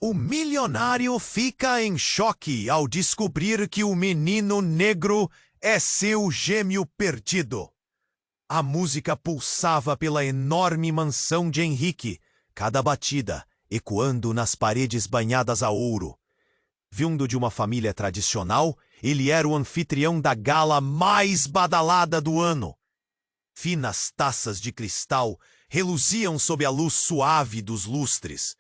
O milionário fica em choque ao descobrir que o menino negro é seu gêmeo perdido. A música pulsava pela enorme mansão de Henrique, cada batida ecoando nas paredes banhadas a ouro. Vindo de uma família tradicional, ele era o anfitrião da gala mais badalada do ano. Finas taças de cristal reluziam sob a luz suave dos lustres,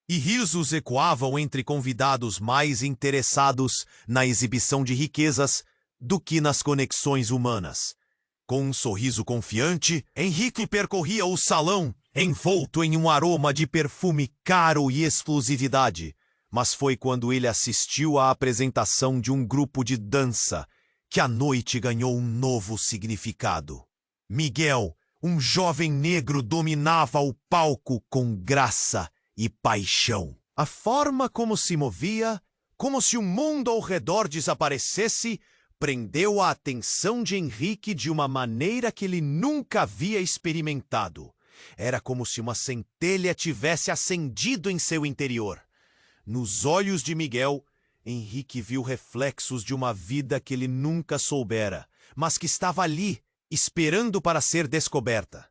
e risos ecoavam entre convidados mais interessados na exibição de riquezas do que nas conexões humanas. Com um sorriso confiante, Henrique percorria o salão, envolto em um aroma de perfume caro e exclusividade. Mas foi quando ele assistiu à apresentação de um grupo de dança que a noite ganhou um novo significado. Miguel, um jovem negro, dominava o palco com graça e paixão. A forma como se movia, como se o mundo ao redor desaparecesse, prendeu a atenção de Henrique de uma maneira que ele nunca havia experimentado. Era como se uma centelha tivesse acendido em seu interior. Nos olhos de Miguel, Henrique viu reflexos de uma vida que ele nunca soubera, mas que estava ali, esperando para ser descoberta.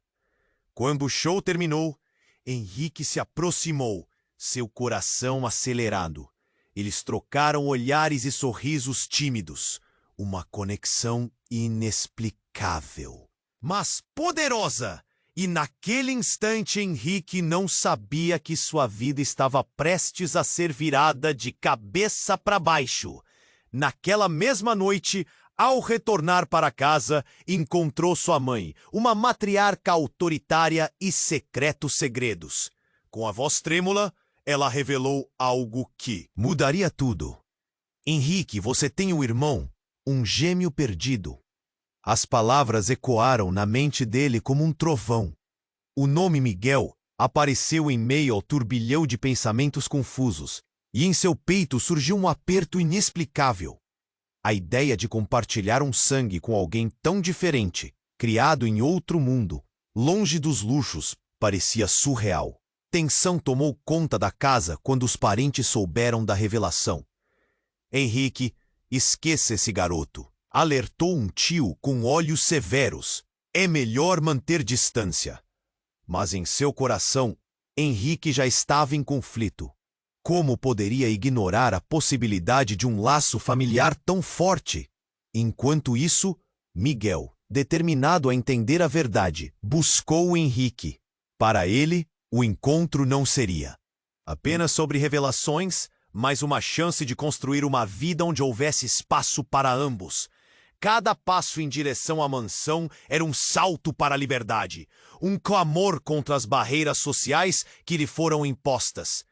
Quando o show terminou, Henrique se aproximou, seu coração acelerado. Eles trocaram olhares e sorrisos tímidos, uma conexão inexplicável, mas poderosa. E naquele instante Henrique não sabia que sua vida estava prestes a ser virada de cabeça para baixo. Naquela mesma noite, ao retornar para casa, encontrou sua mãe, uma matriarca autoritária e secretos segredos. Com a voz trêmula, ela revelou algo que mudaria tudo. Henrique, você tem um irmão, um gêmeo perdido. As palavras ecoaram na mente dele como um trovão. O nome Miguel apareceu em meio ao turbilhão de pensamentos confusos, e em seu peito surgiu um aperto inexplicável. A ideia de compartilhar um sangue com alguém tão diferente, criado em outro mundo, longe dos luxos, parecia surreal. Tensão tomou conta da casa quando os parentes souberam da revelação. Henrique, esqueça esse garoto, alertou um tio com olhos severos. É melhor manter distância. Mas em seu coração, Henrique já estava em conflito. Como poderia ignorar a possibilidade de um laço familiar tão forte? Enquanto isso, Miguel, determinado a entender a verdade, buscou Henrique. Para ele, o encontro não seria apenas sobre revelações, mas uma chance de construir uma vida onde houvesse espaço para ambos. Cada passo em direção à mansão era um salto para a liberdade, um clamor contra as barreiras sociais que lhe foram impostas.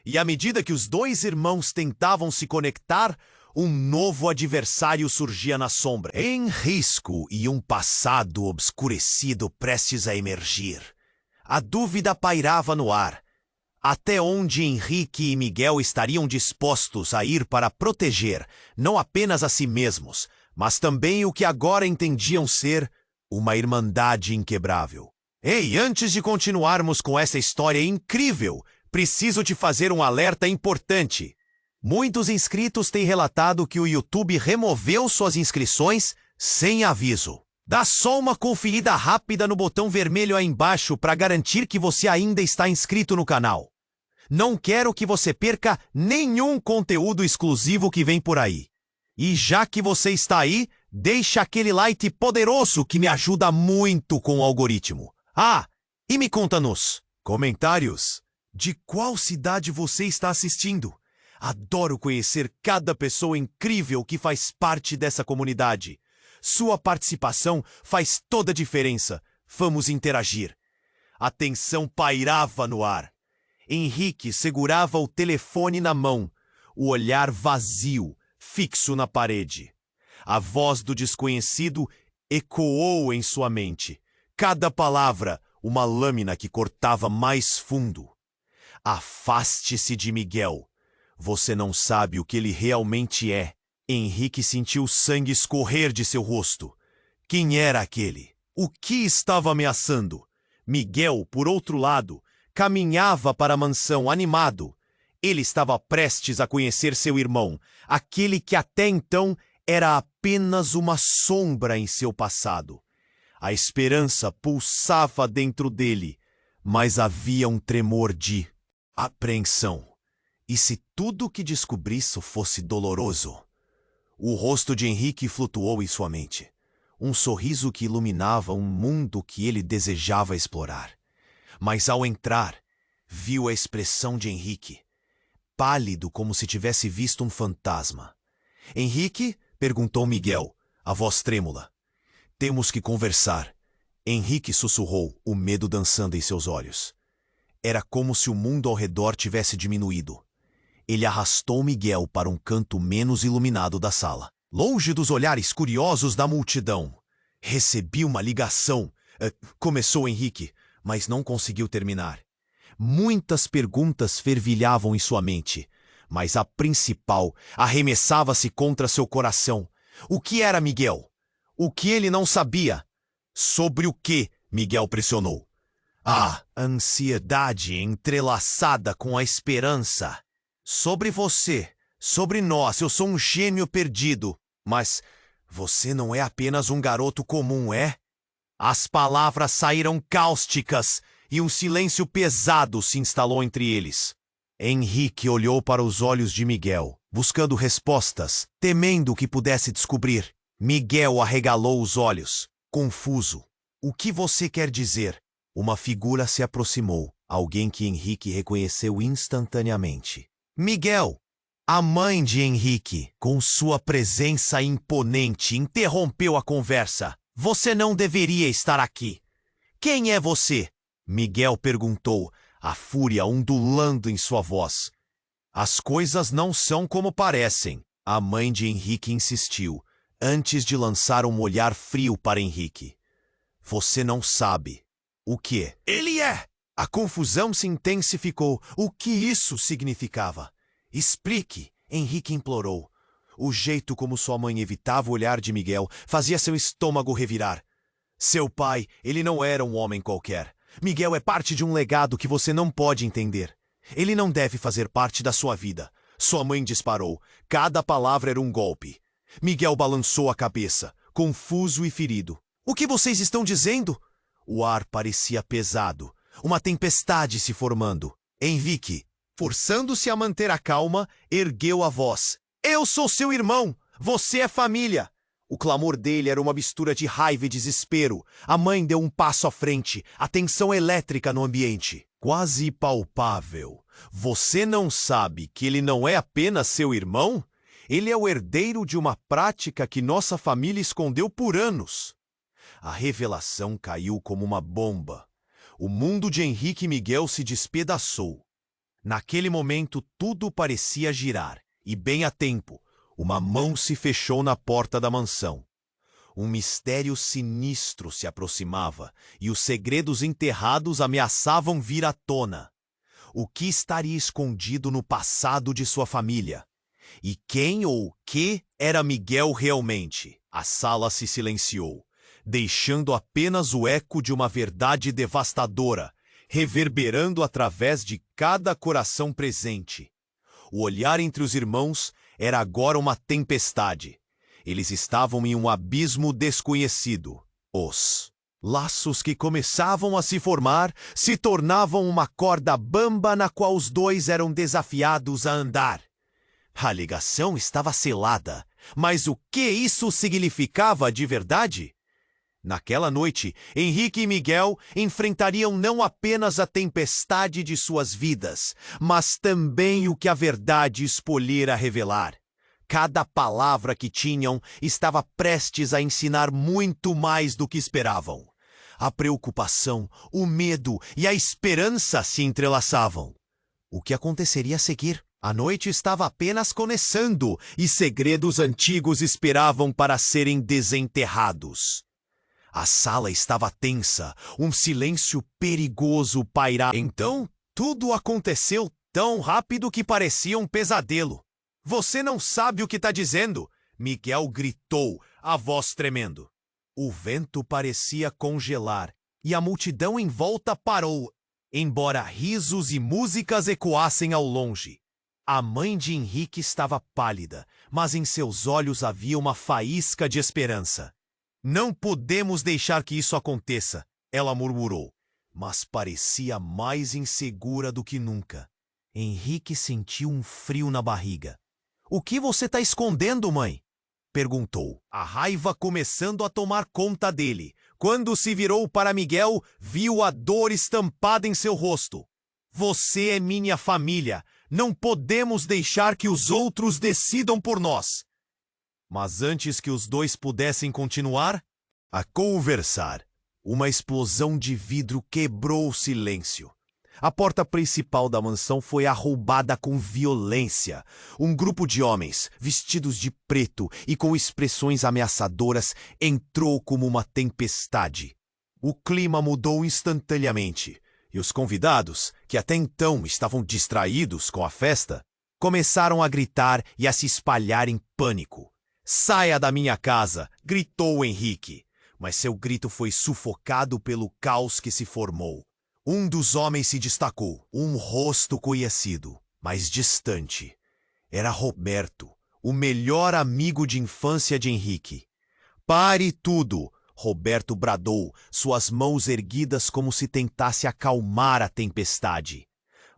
E à medida que os dois irmãos tentavam se conectar, um novo adversário surgia na sombra, em risco e um passado obscurecido prestes a emergir. A dúvida pairava no ar. Até onde Henrique e Miguel estariam dispostos a ir para proteger, não apenas a si mesmos, mas também o que agora entendiam ser uma irmandade inquebrável. Ei, antes de continuarmos com essa história incrível, preciso te fazer um alerta importante. Muitos inscritos têm relatado que o YouTube removeu suas inscrições sem aviso. Dá só uma conferida rápida no botão vermelho aí embaixo para garantir que você ainda está inscrito no canal. Não quero que você perca nenhum conteúdo exclusivo que vem por aí. E já que você está aí, deixa aquele like poderoso que me ajuda muito com o algoritmo. Ah, e me conta nos comentários de qual cidade você está assistindo. Adoro conhecer cada pessoa incrível que faz parte dessa comunidade. Sua participação faz toda a diferença. Vamos interagir. A tensão pairava no ar. Henrique segurava o telefone na mão, o olhar vazio, fixo na parede. A voz do desconhecido ecoou em sua mente. Cada palavra, uma lâmina que cortava mais fundo. Afaste-se de Miguel. Você não sabe o que ele realmente é. Henrique sentiu o sangue escorrer de seu rosto. Quem era aquele? O que estava ameaçando? Miguel, por outro lado, caminhava para a mansão animado. Ele estava prestes a conhecer seu irmão, aquele que até então era apenas uma sombra em seu passado. A esperança pulsava dentro dele, mas havia um tremor de apreensão. E se tudo o que descobrisse fosse doloroso? O rosto de Henrique flutuou em sua mente. Um sorriso que iluminava um mundo que ele desejava explorar. Mas ao entrar, viu a expressão de Henrique, pálido como se tivesse visto um fantasma. Henrique? Perguntou Miguel, a voz trêmula. Temos que conversar. Henrique sussurrou, o medo dançando em seus olhos. Era como se o mundo ao redor tivesse diminuído. Ele arrastou Miguel para um canto menos iluminado da sala, longe dos olhares curiosos da multidão. Recebi uma ligação, começou Henrique, mas não conseguiu terminar. Muitas perguntas fervilhavam em sua mente, mas a principal arremessava-se contra seu coração. O que era Miguel? O que ele não sabia? Sobre o que? Miguel pressionou. A ansiedade entrelaçada com a esperança. Sobre você, sobre nós, eu sou um gênio perdido. Mas você não é apenas um garoto comum, é? As palavras saíram cáusticas e um silêncio pesado se instalou entre eles. Henrique olhou para os olhos de Miguel, buscando respostas, temendo que pudesse descobrir. Miguel arregalou os olhos, confuso. O que você quer dizer? Uma figura se aproximou, alguém que Henrique reconheceu instantaneamente. Miguel! A mãe de Henrique, com sua presença imponente, interrompeu a conversa. Você não deveria estar aqui. Quem é você? Miguel perguntou, a fúria ondulando em sua voz. As coisas não são como parecem, a mãe de Henrique insistiu, antes de lançar um olhar frio para Henrique. Você não sabe. O que? Ele é! A confusão se intensificou. O que isso significava? Explique, Henrique implorou. O jeito como sua mãe evitava o olhar de Miguel fazia seu estômago revirar. Seu pai, ele não era um homem qualquer. Miguel é parte de um legado que você não pode entender. Ele não deve fazer parte da sua vida. Sua mãe disparou. Cada palavra era um golpe. Miguel balançou a cabeça, confuso e ferido. O que vocês estão dizendo? O ar parecia pesado. Uma tempestade se formando. Henrique, forçando-se a manter a calma, ergueu a voz. Eu sou seu irmão! Você é família! O clamor dele era uma mistura de raiva e desespero. A mãe deu um passo à frente, a tensão elétrica no ambiente. Quase palpável. Você não sabe que ele não é apenas seu irmão? Ele é o herdeiro de uma prática que nossa família escondeu por anos. A revelação caiu como uma bomba. O mundo de Henrique e Miguel se despedaçou. Naquele momento, tudo parecia girar, e bem a tempo. Uma mão se fechou na porta da mansão. Um mistério sinistro se aproximava, e os segredos enterrados ameaçavam vir à tona. O que estaria escondido no passado de sua família? E quem ou o que era Miguel realmente? A sala se silenciou, deixando apenas o eco de uma verdade devastadora, reverberando através de cada coração presente. O olhar entre os irmãos era agora uma tempestade. Eles estavam em um abismo desconhecido. Os laços que começavam a se formar se tornavam uma corda bamba na qual os dois eram desafiados a andar. A ligação estava selada, mas o que isso significava de verdade? Naquela noite, Henrique e Miguel enfrentariam não apenas a tempestade de suas vidas, mas também o que a verdade escolhera revelar. Cada palavra que tinham estava prestes a ensinar muito mais do que esperavam. A preocupação, o medo e a esperança se entrelaçavam. O que aconteceria a seguir? A noite estava apenas começando e segredos antigos esperavam para serem desenterrados. A sala estava tensa, um silêncio perigoso pairava. Então, tudo aconteceu tão rápido que parecia um pesadelo. Você não sabe o que está dizendo, Miguel gritou, a voz tremendo. O vento parecia congelar e a multidão em volta parou, embora risos e músicas ecoassem ao longe. A mãe de Henrique estava pálida, mas em seus olhos havia uma faísca de esperança. Não podemos deixar que isso aconteça, ela murmurou, mas parecia mais insegura do que nunca. Henrique sentiu um frio na barriga. O que você está escondendo, mãe? Perguntou, a raiva começando a tomar conta dele. Quando se virou para Miguel, viu a dor estampada em seu rosto. Você é minha família. Não podemos deixar que os outros decidam por nós. Mas antes que os dois pudessem continuar a conversar, uma explosão de vidro quebrou o silêncio. A porta principal da mansão foi arrombada com violência. Um grupo de homens, vestidos de preto e com expressões ameaçadoras, entrou como uma tempestade. O clima mudou instantaneamente, e os convidados, que até então estavam distraídos com a festa, começaram a gritar e a se espalhar em pânico. "Saia da minha casa!" gritou Henrique, mas seu grito foi sufocado pelo caos que se formou. Um dos homens se destacou, um rosto conhecido, mas distante. Era Roberto, o melhor amigo de infância de Henrique. "Pare tudo!" Roberto bradou, suas mãos erguidas como se tentasse acalmar a tempestade.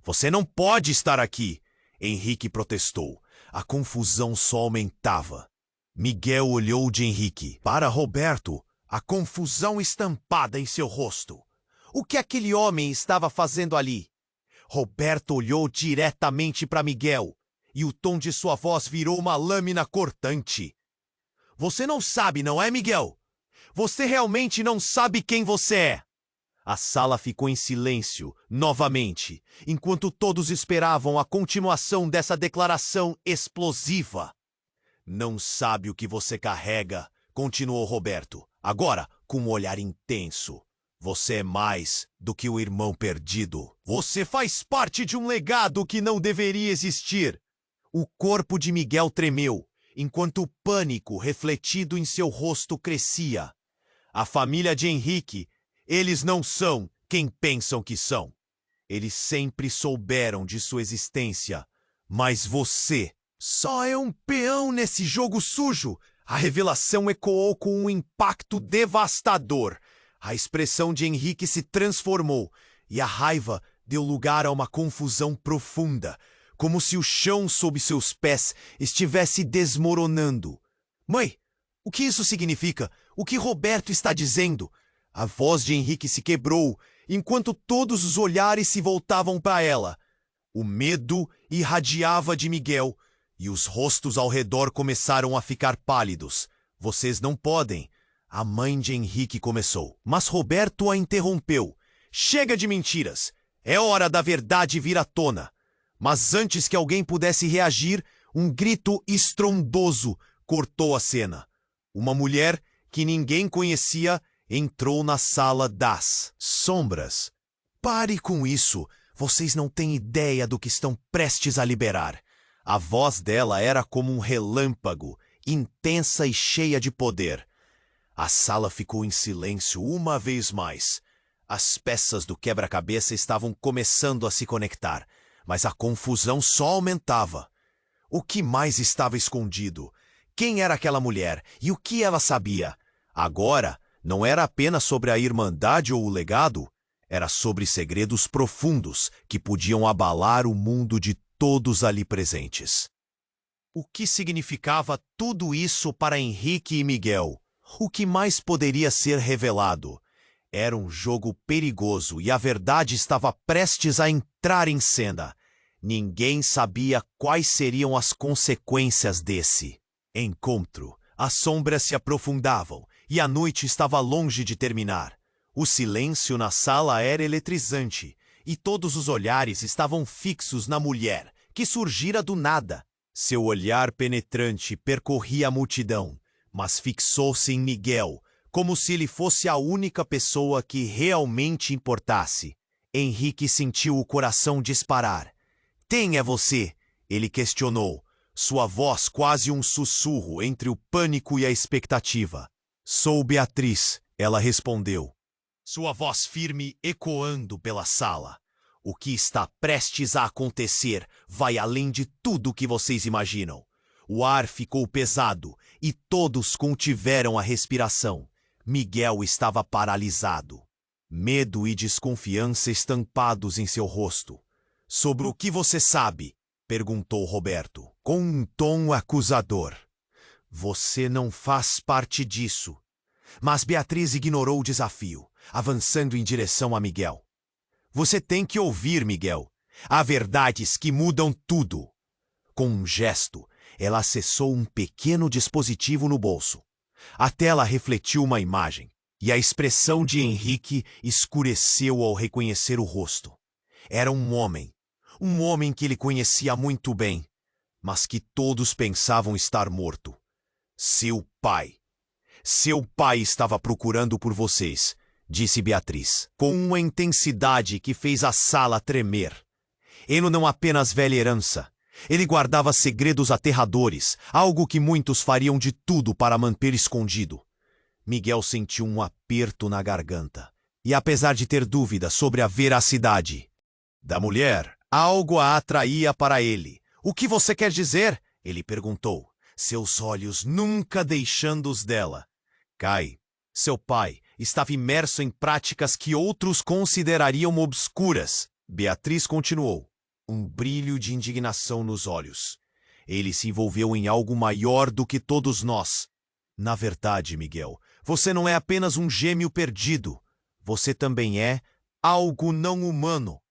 "Você não pode estar aqui!" Henrique protestou. A confusão só aumentava. Miguel olhou de Henrique para Roberto, a confusão estampada em seu rosto. O que aquele homem estava fazendo ali? Roberto olhou diretamente para Miguel, e o tom de sua voz virou uma lâmina cortante. "Você não sabe, não é, Miguel? Você realmente não sabe quem você é." A sala ficou em silêncio, novamente, enquanto todos esperavam a continuação dessa declaração explosiva. "Não sabe o que você carrega", continuou Roberto, agora com um olhar intenso. "Você é mais do que o irmão perdido. Você faz parte de um legado que não deveria existir." O corpo de Miguel tremeu, enquanto o pânico refletido em seu rosto crescia. A família de Henrique, eles não são quem pensam que são. Eles sempre souberam de sua existência, mas você só é um peão nesse jogo sujo. A revelação ecoou com um impacto devastador. A expressão de Henrique se transformou, e a raiva deu lugar a uma confusão profunda, como se o chão sob seus pés estivesse desmoronando. "Mãe, o que isso significa? O que Roberto está dizendo?" A voz de Henrique se quebrou, enquanto todos os olhares se voltavam para ela. O medo irradiava de Miguel, e os rostos ao redor começaram a ficar pálidos. "Vocês não podem." A mãe de Henrique começou, mas Roberto a interrompeu. "Chega de mentiras! É hora da verdade vir à tona." Mas antes que alguém pudesse reagir, um grito estrondoso cortou a cena. Uma mulher que ninguém conhecia entrou na sala das sombras. "Pare com isso! Vocês não têm ideia do que estão prestes a liberar." A voz dela era como um relâmpago, intensa e cheia de poder. A sala ficou em silêncio uma vez mais. As peças do quebra-cabeça estavam começando a se conectar, mas a confusão só aumentava. O que mais estava escondido? Quem era aquela mulher e o que ela sabia? Agora, não era apenas sobre a Irmandade ou o legado, era sobre segredos profundos que podiam abalar o mundo de todos ali presentes. O que significava tudo isso para Henrique e Miguel? O que mais poderia ser revelado? Era um jogo perigoso e a verdade estava prestes a entrar em cena. Ninguém sabia quais seriam as consequências desse encontro. As sombras se aprofundavam e a noite estava longe de terminar. O silêncio na sala era eletrizante e todos os olhares estavam fixos na mulher, que surgira do nada. Seu olhar penetrante percorria a multidão, mas fixou-se em Miguel, como se ele fosse a única pessoa que realmente importasse. Henrique sentiu o coração disparar. "Quem é você?" ele questionou, sua voz quase um sussurro entre o pânico e a expectativa. "Sou Beatriz", ela respondeu, sua voz firme ecoando pela sala. O que está prestes a acontecer vai além de tudo que vocês imaginam. O ar ficou pesado e todos contiveram a respiração. Miguel estava paralisado. Medo e desconfiança estampados em seu rosto. Sobre o que você sabe? Perguntou Roberto, com um tom acusador. Você não faz parte disso. Mas Beatriz ignorou o desafio, avançando em direção a Miguel. Você tem que ouvir, Miguel. Há verdades que mudam tudo. Com um gesto, ela acessou um pequeno dispositivo no bolso. A tela refletiu uma imagem, e a expressão de Henrique escureceu ao reconhecer o rosto. Era um homem que ele conhecia muito bem, mas que todos pensavam estar morto. Seu pai. Seu pai estava procurando por vocês, disse Beatriz, com uma intensidade que fez a sala tremer. Ele não apenas velha herança. Ele guardava segredos aterradores, algo que muitos fariam de tudo para manter escondido. Miguel sentiu um aperto na garganta. E apesar de ter dúvidas sobre a veracidade da mulher, algo a atraía para ele. O que você quer dizer? Ele perguntou, seus olhos nunca deixando os dela. Kai, seu pai, estava imerso em práticas que outros considerariam obscuras. Beatriz continuou, um brilho de indignação nos olhos. Ele se envolveu em algo maior do que todos nós. Na verdade, Miguel, você não é apenas um gêmeo perdido. Você também é algo não humano.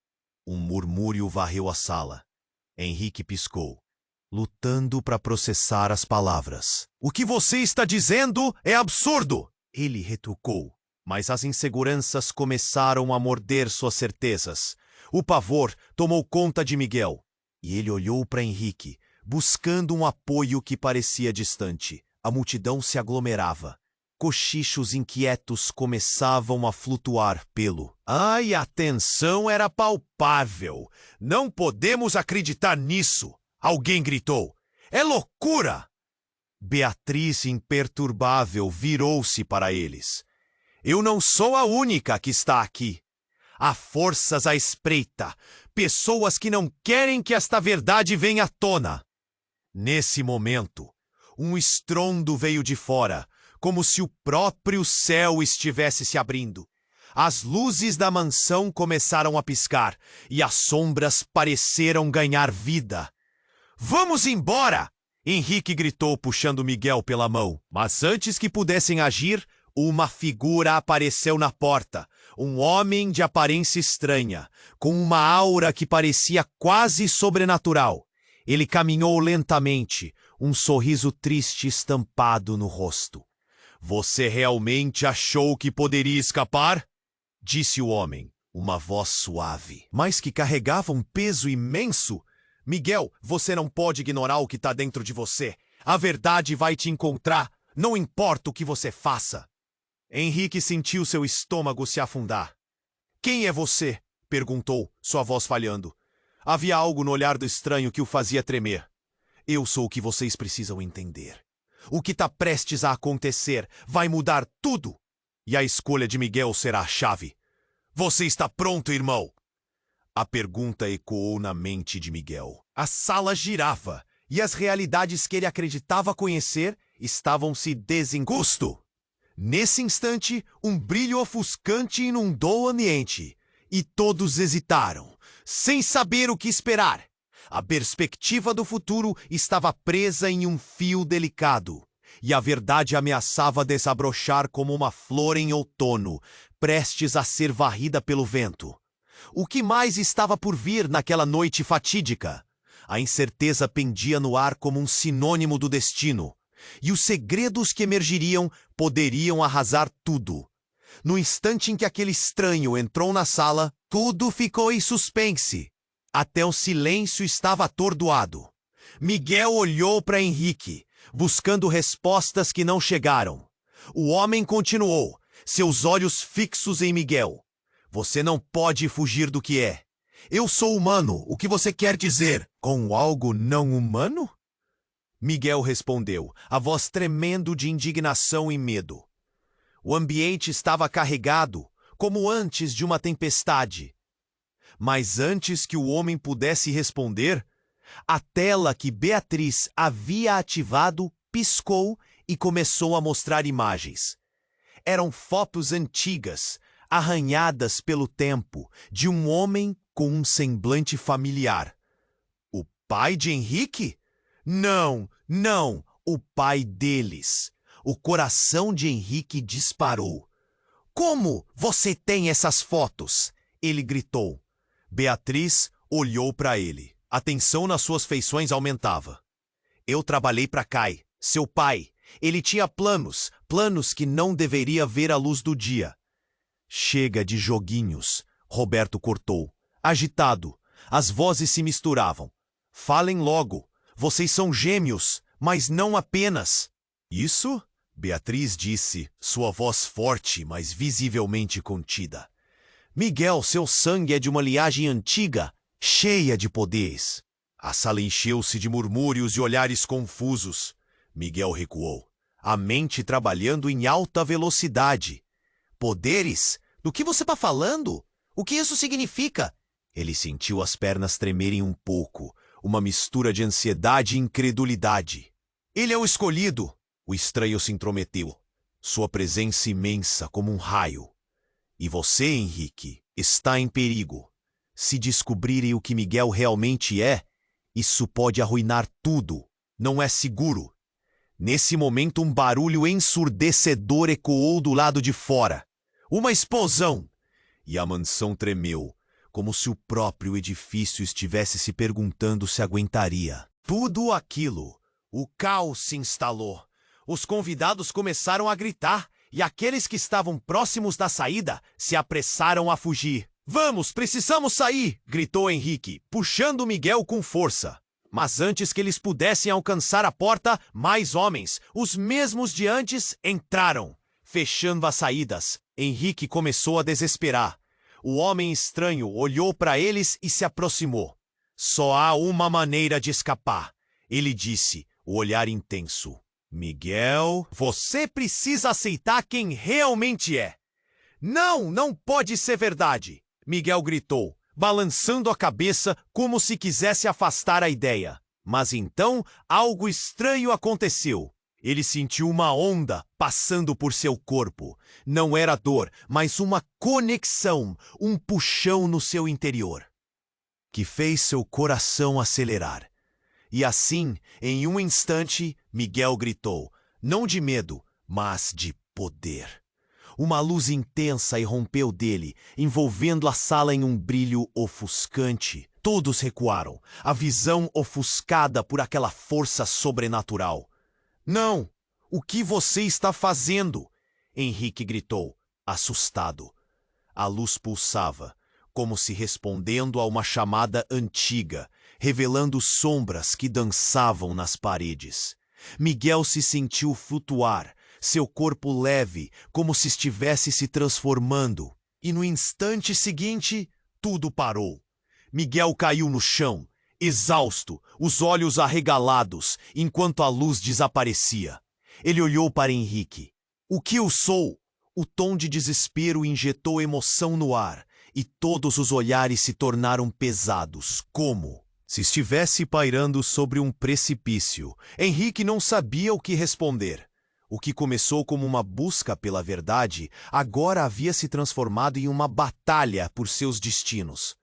Um murmúrio varreu a sala. Henrique piscou, lutando para processar as palavras. O que você está dizendo é absurdo! Ele retrucou, mas as inseguranças começaram a morder suas certezas. O pavor tomou conta de Miguel, e ele olhou para Henrique, buscando um apoio que parecia distante. A multidão se aglomerava. Cochichos inquietos começavam a flutuar pelo. Ai, a tensão era palpável. Não podemos acreditar nisso! Alguém gritou. É loucura! Beatriz, imperturbável, virou-se para eles. Eu não sou a única que está aqui. Há forças à espreita, pessoas que não querem que esta verdade venha à tona. Nesse momento, um estrondo veio de fora, como se o próprio céu estivesse se abrindo. As luzes da mansão começaram a piscar e as sombras pareceram ganhar vida. Vamos embora! Henrique gritou, puxando Miguel pela mão. Mas antes que pudessem agir, uma figura apareceu na porta. Um homem de aparência estranha, com uma aura que parecia quase sobrenatural. Ele caminhou lentamente, um sorriso triste estampado no rosto. Você realmente achou que poderia escapar? Disse o homem, uma voz suave, mas que carregava um peso imenso. Miguel, você não pode ignorar o que está dentro de você. A verdade vai te encontrar, não importa o que você faça. Henrique sentiu seu estômago se afundar. Quem é você? Perguntou, sua voz falhando. Havia algo no olhar do estranho que o fazia tremer. Eu sou o que vocês precisam entender. O que está prestes a acontecer vai mudar tudo. E a escolha de Miguel será a chave. Você está pronto, irmão? A pergunta ecoou na mente de Miguel. A sala girava, e as realidades que ele acreditava conhecer estavam se desencosto. Nesse instante, um brilho ofuscante inundou o ambiente, e todos hesitaram, sem saber o que esperar. A perspectiva do futuro estava presa em um fio delicado, e a verdade ameaçava desabrochar como uma flor em outono, prestes a ser varrida pelo vento. O que mais estava por vir naquela noite fatídica? A incerteza pendia no ar como um sinônimo do destino, e os segredos que emergiriam poderiam arrasar tudo. No instante em que aquele estranho entrou na sala, tudo ficou em suspense. Até o silêncio estava atordoado. Miguel olhou para Henrique, buscando respostas que não chegaram. O homem continuou, seus olhos fixos em Miguel. Você não pode fugir do que é. Eu sou humano, o que você quer dizer? Com algo não humano? Miguel respondeu, a voz tremendo de indignação e medo. O ambiente estava carregado, como antes de uma tempestade. Mas antes que o homem pudesse responder, a tela que Beatriz havia ativado piscou e começou a mostrar imagens. Eram fotos antigas, arranhadas pelo tempo, de um homem com um semblante familiar. O pai de Henrique? Não, não, o pai deles. O coração de Henrique disparou. Como você tem essas fotos? Ele gritou. Beatriz olhou para ele. A tensão nas suas feições aumentava. Eu trabalhei para Kai, seu pai. Ele tinha planos que não deveria ver a luz do dia. Chega de joguinhos, Roberto cortou. Agitado, as vozes se misturavam. Falem logo, vocês são gêmeos, mas não apenas. Isso? Beatriz disse, sua voz forte, mas visivelmente contida. Miguel, seu sangue é de uma linhagem antiga, cheia de poderes. A sala encheu-se de murmúrios e olhares confusos. Miguel recuou, a mente trabalhando em alta velocidade. Poderes? Do que você está falando? O que isso significa? Ele sentiu as pernas tremerem um pouco, uma mistura de ansiedade e incredulidade. Ele é o escolhido, o estranho se intrometeu. Sua presença imensa como um raio. E você, Henrique, está em perigo. Se descobrirem o que Miguel realmente é, isso pode arruinar tudo. Não é seguro. Nesse momento, um barulho ensurdecedor ecoou do lado de fora. Uma explosão! E a mansão tremeu, como se o próprio edifício estivesse se perguntando se aguentaria. Tudo aquilo. O caos se instalou. Os convidados começaram a gritar e aqueles que estavam próximos da saída se apressaram a fugir. Vamos, precisamos sair! Gritou Henrique, puxando Miguel com força. Mas antes que eles pudessem alcançar a porta, mais homens, os mesmos de antes, entraram. Fechando as saídas, Henrique começou a desesperar. O homem estranho olhou para eles e se aproximou. Só há uma maneira de escapar, ele disse, o olhar intenso. Miguel, você precisa aceitar quem realmente é. Não, não pode ser verdade, Miguel gritou, balançando a cabeça como se quisesse afastar a ideia. Mas então, algo estranho aconteceu. Ele sentiu uma onda passando por seu corpo. Não era dor, mas uma conexão, um puxão no seu interior, que fez seu coração acelerar. E assim, em um instante, Miguel gritou, não de medo, mas de poder. Uma luz intensa irrompeu dele, envolvendo a sala em um brilho ofuscante. Todos recuaram, a visão ofuscada por aquela força sobrenatural. Não! O que você está fazendo? Henrique gritou, assustado. A luz pulsava, como se respondendo a uma chamada antiga, revelando sombras que dançavam nas paredes. Miguel se sentiu flutuar, seu corpo leve, como se estivesse se transformando. E no instante seguinte, tudo parou. Miguel caiu no chão, exausto, os olhos arregalados, enquanto a luz desaparecia. Ele olhou para Henrique. O que eu sou? O tom de desespero injetou emoção no ar, e todos os olhares se tornaram pesados, como se estivesse pairando sobre um precipício. Henrique não sabia o que responder. O que começou como uma busca pela verdade, agora havia se transformado em uma batalha por seus destinos.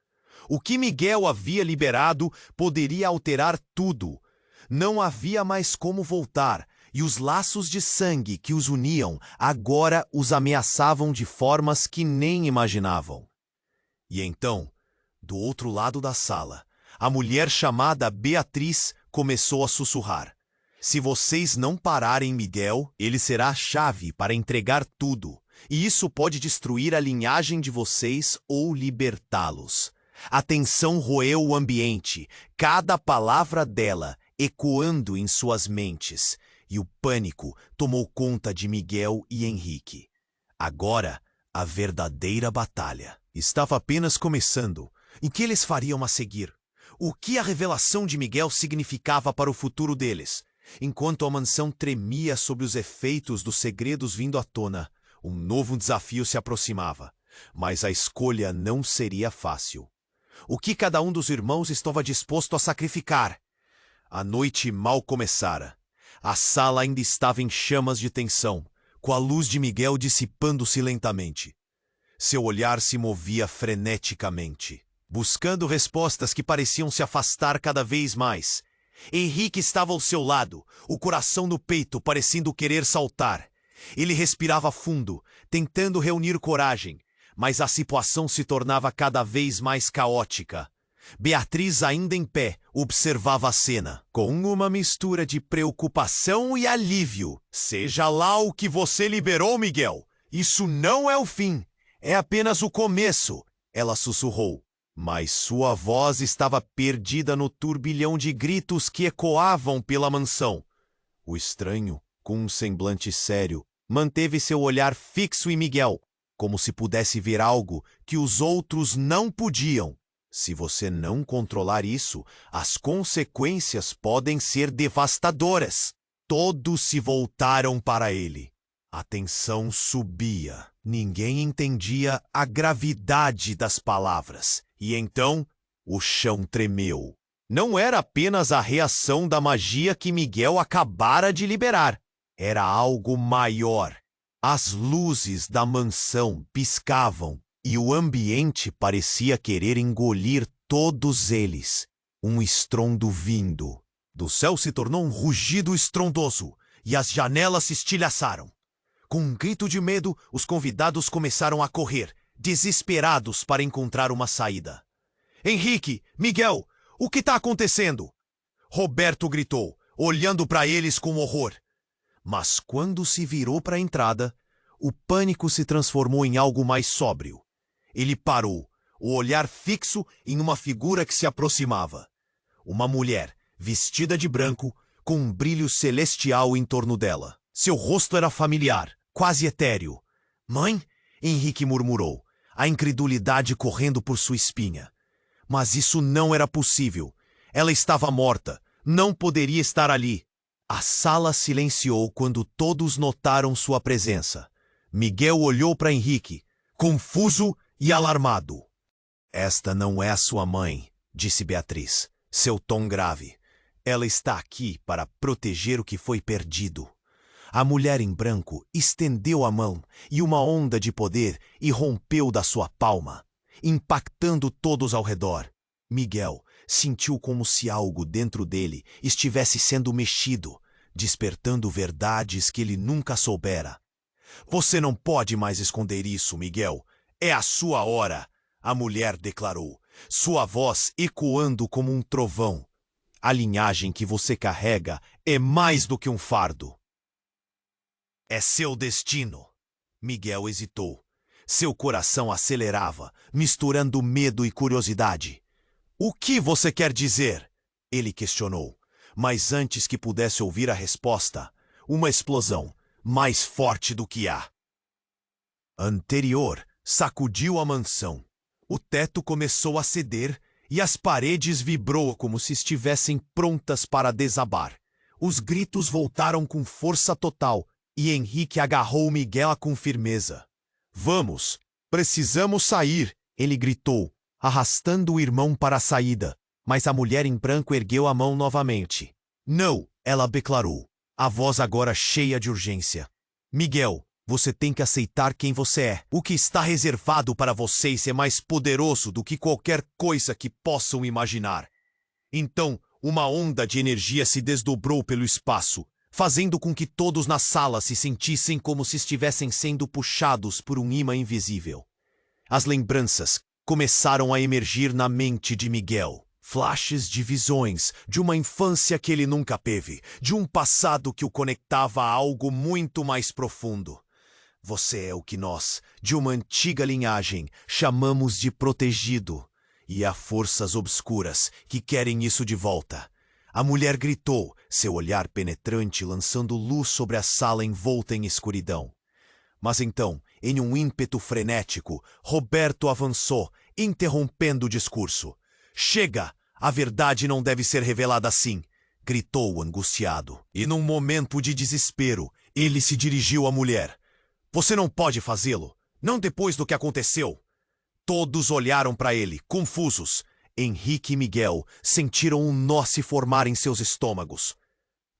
O que Miguel havia liberado poderia alterar tudo. Não havia mais como voltar, e os laços de sangue que os uniam agora os ameaçavam de formas que nem imaginavam. E então, do outro lado da sala, a mulher chamada Beatriz começou a sussurrar. Se vocês não pararem Miguel, ele será a chave para entregar tudo, e isso pode destruir a linhagem de vocês ou libertá-los. A tensão roeu o ambiente, cada palavra dela ecoando em suas mentes, e o pânico tomou conta de Miguel e Henrique. Agora, a verdadeira batalha estava apenas começando. O que eles fariam a seguir? O que a revelação de Miguel significava para o futuro deles? Enquanto a mansão tremia sob os efeitos dos segredos vindo à tona, um novo desafio se aproximava. Mas a escolha não seria fácil. O que cada um dos irmãos estava disposto a sacrificar? A noite mal começara. A sala ainda estava em chamas de tensão, com a luz de Miguel dissipando-se lentamente. Seu olhar se movia freneticamente, buscando respostas que pareciam se afastar cada vez mais. Henrique estava ao seu lado, o coração no peito parecendo querer saltar. Ele respirava fundo, tentando reunir coragem, mas a situação se tornava cada vez mais caótica. Beatriz, ainda em pé, observava a cena, com uma mistura de preocupação e alívio. Seja lá o que você liberou, Miguel, isso não é o fim, é apenas o começo, ela sussurrou. Mas sua voz estava perdida no turbilhão de gritos que ecoavam pela mansão. O estranho, com um semblante sério, manteve seu olhar fixo em Miguel, como se pudesse ver algo que os outros não podiam. Se você não controlar isso, as consequências podem ser devastadoras. Todos se voltaram para ele. A tensão subia. Ninguém entendia a gravidade das palavras. E então, o chão tremeu. Não era apenas a reação da magia que Miguel acabara de liberar. Era algo maior. As luzes da mansão piscavam e o ambiente parecia querer engolir todos eles. Um estrondo vindo. Do céu se tornou um rugido estrondoso e as janelas se estilhaçaram. Com um grito de medo, os convidados começaram a correr, desesperados para encontrar uma saída. Henrique, Miguel, o que está acontecendo? Roberto gritou, olhando para eles com horror. Mas quando se virou para a entrada, o pânico se transformou em algo mais sóbrio. Ele parou, o olhar fixo em uma figura que se aproximava. Uma mulher, vestida de branco, com um brilho celestial em torno dela. Seu rosto era familiar, quase etéreo. Mãe? Henrique murmurou, a incredulidade correndo por sua espinha. Mas isso não era possível. Ela estava morta, não poderia estar ali. A sala silenciou quando todos notaram sua presença. Miguel olhou para Henrique, confuso e alarmado. Esta não é a sua mãe, disse Beatriz, seu tom grave. Ela está aqui para proteger o que foi perdido. A mulher em branco estendeu a mão e uma onda de poder irrompeu da sua palma, impactando todos ao redor. Miguel sentiu como se algo dentro dele estivesse sendo mexido, despertando verdades que ele nunca soubera. Você não pode mais esconder isso, Miguel. É a sua hora, a mulher declarou, sua voz ecoando como um trovão. A linhagem que você carrega é mais do que um fardo. É seu destino. Miguel hesitou. Seu coração acelerava, misturando medo e curiosidade. O que você quer dizer? Ele questionou. Mas antes que pudesse ouvir a resposta, uma explosão, mais forte do que a anterior, sacudiu a mansão. O teto começou a ceder e as paredes vibrou como se estivessem prontas para desabar. Os gritos voltaram com força total e Henrique agarrou Miguel com firmeza. Vamos, precisamos sair, ele gritou, arrastando o irmão para a saída. Mas a mulher em branco ergueu a mão novamente. Não, ela declarou, a voz agora cheia de urgência. Miguel, você tem que aceitar quem você é. O que está reservado para vocês é mais poderoso do que qualquer coisa que possam imaginar. Então, uma onda de energia se desdobrou pelo espaço, fazendo com que todos na sala se sentissem como se estivessem sendo puxados por um imã invisível. As lembranças começaram a emergir na mente de Miguel. Flashes de visões, de uma infância que ele nunca teve, de um passado que o conectava a algo muito mais profundo. Você é o que nós, de uma antiga linhagem, chamamos de protegido. E há forças obscuras que querem isso de volta. A mulher gritou, seu olhar penetrante lançando luz sobre a sala envolta em escuridão. Mas então, em um ímpeto frenético, Roberto avançou, interrompendo o discurso. Chega! A verdade não deve ser revelada assim, gritou angustiado. E num momento de desespero, ele se dirigiu à mulher. Você não pode fazê-lo, não depois do que aconteceu. Todos olharam para ele, confusos. Henrique e Miguel sentiram um nó se formar em seus estômagos.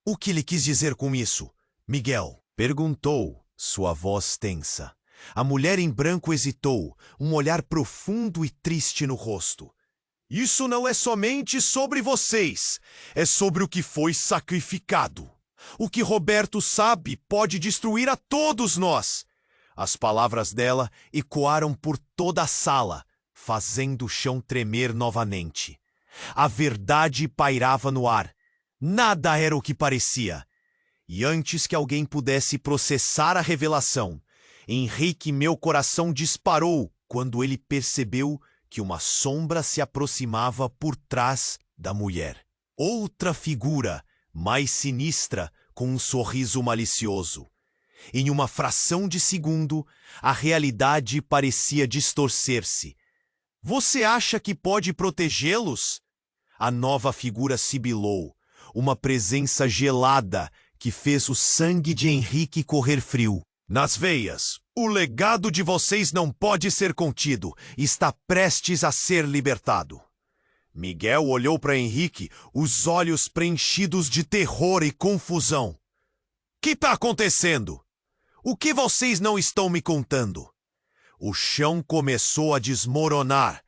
O que ele quis dizer com isso? Miguel perguntou, sua voz tensa. A mulher em branco hesitou, um olhar profundo e triste no rosto. Isso não é somente sobre vocês, é sobre o que foi sacrificado. O que Roberto sabe pode destruir a todos nós. As palavras dela ecoaram por toda a sala, fazendo o chão tremer novamente. A verdade pairava no ar. Nada era o que parecia. E antes que alguém pudesse processar a revelação, Henrique, meu coração disparou quando ele percebeu que uma sombra se aproximava por trás da mulher. Outra figura, mais sinistra, com um sorriso malicioso. Em uma fração de segundo, a realidade parecia distorcer-se. Você acha que pode protegê-los? A nova figura sibilou, uma presença gelada que fez o sangue de Henrique correr frio. Nas veias, o legado de vocês não pode ser contido, está prestes a ser libertado. Miguel olhou para Henrique, os olhos preenchidos de terror e confusão. O que está acontecendo? O que vocês não estão me contando? O chão começou a desmoronar,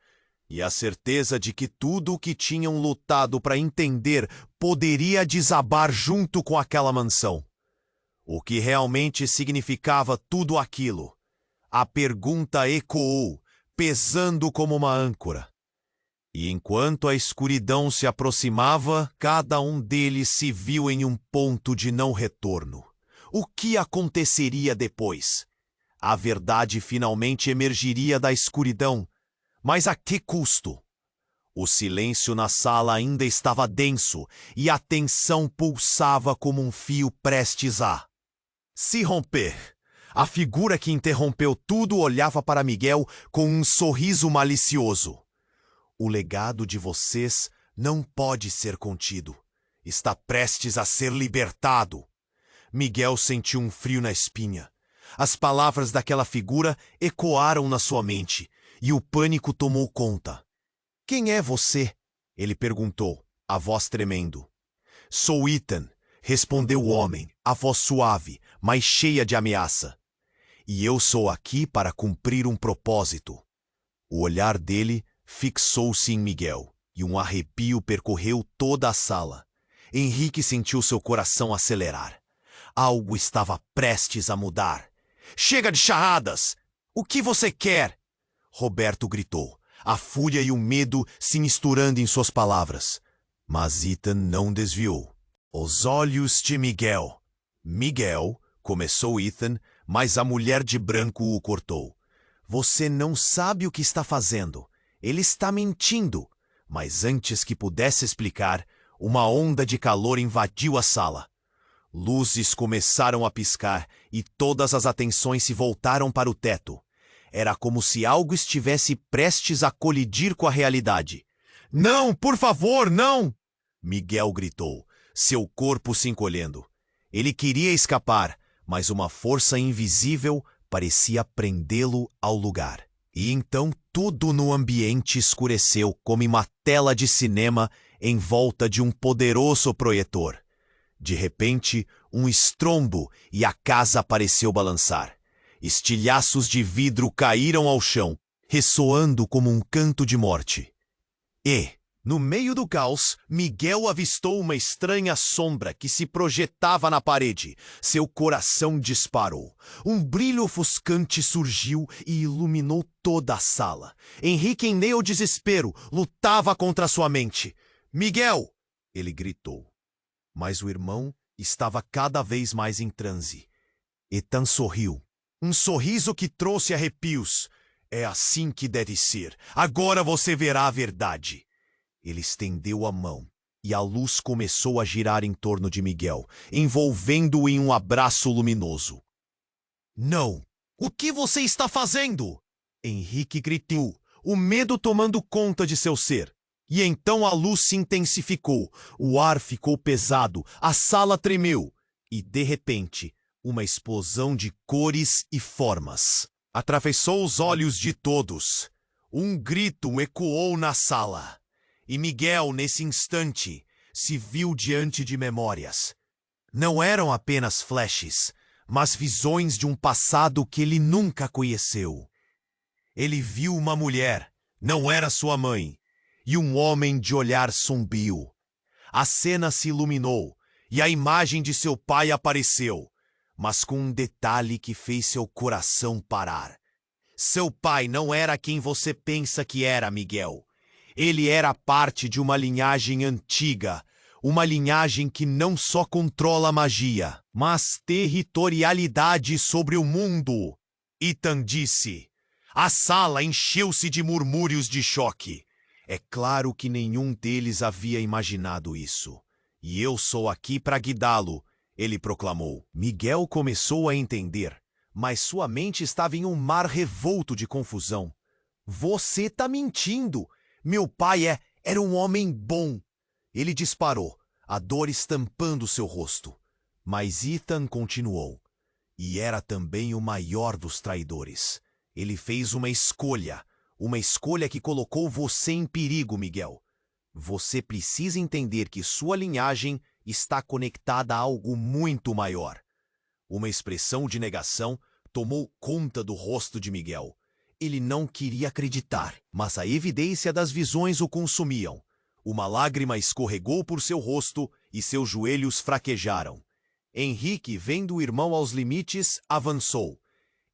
e a certeza de que tudo o que tinham lutado para entender poderia desabar junto com aquela mansão. O que realmente significava tudo aquilo? A pergunta ecoou, pesando como uma âncora. E enquanto a escuridão se aproximava, cada um deles se viu em um ponto de não retorno. O que aconteceria depois? A verdade finalmente emergiria da escuridão, mas a que custo? O silêncio na sala ainda estava denso e a tensão pulsava como um fio prestes a se romper. A figura que interrompeu tudo olhava para Miguel com um sorriso malicioso. O legado de vocês não pode ser contido. Está prestes a ser libertado. Miguel sentiu um frio na espinha. As palavras daquela figura ecoaram na sua mente, e o pânico tomou conta. Quem é você? Ele perguntou, a voz tremendo. Sou Ethan, respondeu o homem, a voz suave, mas cheia de ameaça. E eu sou aqui para cumprir um propósito. O olhar dele fixou-se em Miguel, e um arrepio percorreu toda a sala. Henrique sentiu seu coração acelerar. Algo estava prestes a mudar. Chega de charradas! O que você quer? Roberto gritou, a fúria e o medo se misturando em suas palavras. Mas Ethan não desviou. Os olhos de Miguel. Miguel, começou Ethan, mas a mulher de branco o cortou. Você não sabe o que está fazendo. Ele está mentindo. Mas antes que pudesse explicar, uma onda de calor invadiu a sala. Luzes começaram a piscar e todas as atenções se voltaram para o teto. Era como se algo estivesse prestes a colidir com a realidade. Não, por favor, não! Miguel gritou, seu corpo se encolhendo. Ele queria escapar, mas uma força invisível parecia prendê-lo ao lugar. E então tudo no ambiente escureceu como em uma tela de cinema em volta de um poderoso projetor. De repente, um estrondo e a casa pareceu balançar. Estilhaços de vidro caíram ao chão, ressoando como um canto de morte. E, no meio do caos, Miguel avistou uma estranha sombra que se projetava na parede. Seu coração disparou. Um brilho ofuscante surgiu e iluminou toda a sala. Henrique, em meio ao desespero, lutava contra sua mente. Miguel! Ele gritou. Mas o irmão estava cada vez mais em transe. Ethan sorriu. Um sorriso que trouxe arrepios. É assim que deve ser. Agora você verá a verdade. Ele estendeu a mão e a luz começou a girar em torno de Miguel, envolvendo-o em um abraço luminoso. Não! O que você está fazendo? Henrique gritou, o medo tomando conta de seu ser. E então a luz se intensificou, o ar ficou pesado, a sala tremeu. E, de repente, uma explosão de cores e formas atravessou os olhos de todos. Um grito ecoou na sala, e Miguel, nesse instante, se viu diante de memórias. Não eram apenas flashes, mas visões de um passado que ele nunca conheceu. Ele viu uma mulher, não era sua mãe, e um homem de olhar sombrio. A cena se iluminou, e a imagem de seu pai apareceu, mas com um detalhe que fez seu coração parar. Seu pai não era quem você pensa que era, Miguel. Ele era parte de uma linhagem antiga, uma linhagem que não só controla a magia, mas territorialidade sobre o mundo. Ethan disse. A sala encheu-se de murmúrios de choque. É claro que nenhum deles havia imaginado isso. E eu sou aqui para guiá-lo, ele proclamou. Miguel começou a entender, mas sua mente estava em um mar revolto de confusão. Você tá mentindo! Meu pai era um homem bom! Ele disparou, a dor estampando seu rosto. Mas Ethan continuou. E era também o maior dos traidores. Ele fez uma escolha que colocou você em perigo, Miguel. Você precisa entender que sua linhagem está conectada a algo muito maior. Uma expressão de negação tomou conta do rosto de Miguel. Ele não queria acreditar, mas a evidência das visões o consumiam. Uma lágrima escorregou por seu rosto e seus joelhos fraquejaram. Henrique, vendo o irmão aos limites, avançou.